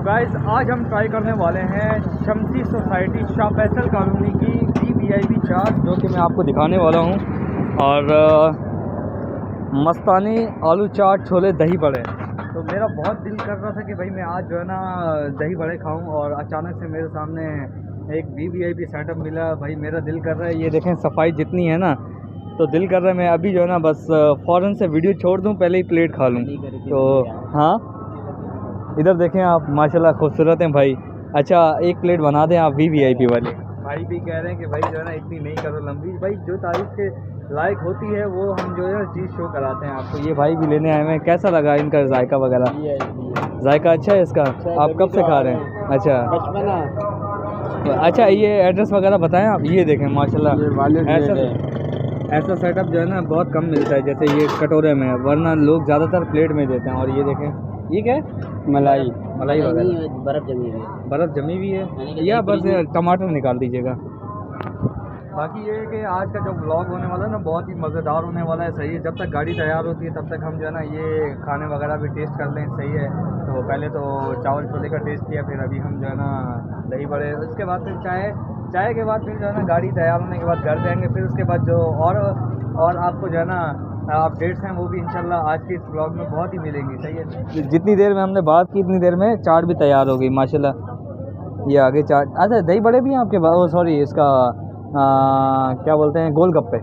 Guys आज हम try करने वाले हैं शमसी सोसाइटी शाह फैसल कॉलोनी की VIP चाट, जो कि मैं आपको दिखाने वाला हूं। और मस्तानी आलू चाट छोले दही बड़े। तो मेरा बहुत दिल कर रहा था कि भाई मैं आज जो है ना दही बड़े खाऊं, और अचानक से मेरे सामने एक VIP सेटअप मिला। भाई मेरा दिल कर रहा है, ये देखें सफाई जितनी है ना, तो दिल कर रहा है मैं अभी जो है ना बस फ़ौरन से वीडियो छोड़ दूं, पहले ही प्लेट खा लूं। तो हाँ, इधर देखें आप, माशाल्लाह खूबसूरत हैं भाई। अच्छा एक प्लेट बना दें आप VIP वाले। भाई भी कह रहे हैं कि भाई जो है ना इतनी नहीं करो लंबी, भाई जो तारीफ के लायक होती है वो हम जो है चीज़ शो कराते हैं आपको। ये भाई भी लेने आए हैं, कैसा लगा इनका जायका वगैरह? जायका अच्छा है इसका? आप कब से खा रहे हैं? अच्छा अच्छा, ये एड्रेस वगैरह बताएं आप। ये देखें माशाल्लाह ऐसा सेटअप जो है ना बहुत कम मिलता है, जैसे ये कटोरे में, वरना लोग ज़्यादातर प्लेट में देते हैं। और ये देखें ये क्या है? मलाई वगैरह, बर्फ़ जमी हुई है, या बस टमाटर निकाल दीजिएगा। बाकी ये है कि आज का जो व्लॉग होने वाला है ना बहुत ही मज़ेदार होने वाला है। सही है, जब तक गाड़ी तैयार होती है तब तक हम जो है ना ये खाने वगैरह भी टेस्ट कर लें। सही है, तो पहले तो चावल छोले का टेस्ट किया, फिर अभी हम जो है ना दही बड़े, उसके बाद फिर चाय के बाद फिर जो है ना गाड़ी तैयार होने के बाद घर जाएंगे। फिर उसके बाद जो और आपको जो है ना अपडेट्स हैं वो भी इंशाल्लाह आज के इस ब्लॉग में बहुत ही मिलेंगी। सही है, जितनी देर में हमने बात की इतनी देर में चाट भी तैयार हो गई माशाल्लाह। ये आगे चाट, अच्छा दही बड़े भी हैं आपके पास? ओ सॉरी, इसका क्या बोलते हैं, गोलगप्पे।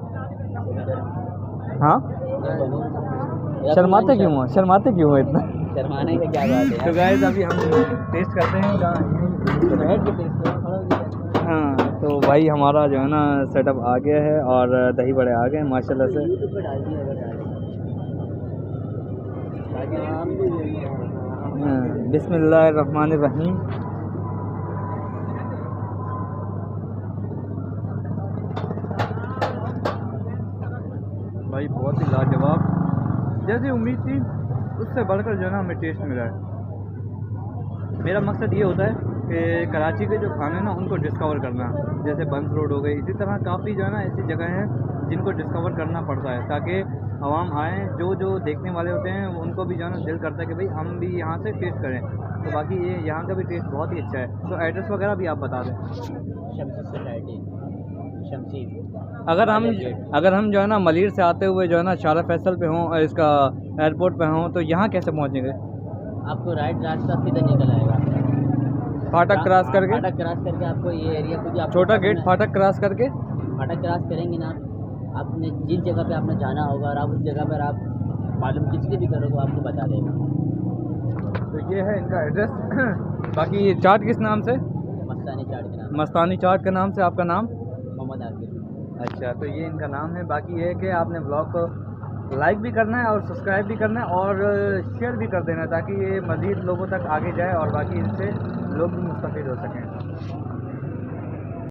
हाँ, शर्माते क्यों हो इतना? शर्माने का क्या बात है। तो गाइस अभी हम टेस्ट करते हैं। हाँ, तो भाई हमारा जो है ना सेटअप आ गया है और दही बड़े आ गए माशाल्लाह से। बिस्मिल्लाहिर्रहमानिर्रहीम। भाई बहुत ही लाजवाब, जैसी उम्मीद थी उससे बढ़कर जो है ना हमें टेस्ट मिला है। मेरा मकसद ये होता है कि कराची के जो खाने ना उनको डिस्कवर करना, जैसे बंस रोड हो गई, इसी तरह काफ़ी जो है ना ऐसी जगह हैं जिनको डिस्कवर करना पड़ता है, ताकि आवाम आएँ, जो देखने वाले होते हैं उनको भी जो है ना दिल करता है कि भाई हम भी यहाँ से टेस्ट करें। तो बाकी ये यहाँ का भी टेस्ट बहुत ही अच्छा है। तो एड्रेस वगैरह भी आप बता दें। शमसी सोसाइटी, शमसी। अगर हम जो है ना मलिर से आते हुए जो है ना शाह फैसल पे हों, इसका एयरपोर्ट पे हों, तो यहाँ कैसे पहुँचेंगे? आपको राइट रास्ता सीधा निकल आएगा, फाटक क्रॉस करके आपको ये एरिया कुछ छोटा गेट फाटक क्रॉस करके फाटक क्रॉस करेंगे ना, आपने जिस जगह पे आपने जाना होगा और आप उस जगह पर आप मालूम किसी भी करोगे आपको बता देगा। तो ये है इनका एड्रेस। बाकी ये चाट किस नाम से? मस्तानी चाट के नाम। मस्तानी चाट के नाम से। आपका नाम? मोहम्मद आकिब। अच्छा, तो ये इनका नाम है। बाकी ये है कि आपने ब्लॉग को लाइक भी करना है और सब्सक्राइब भी करना है और शेयर भी कर देना है, ताकि ये मज़ीद लोगों तक आगे जाए और बाकी इनसे लोग भी मुस्तफ़ीद हो सकें।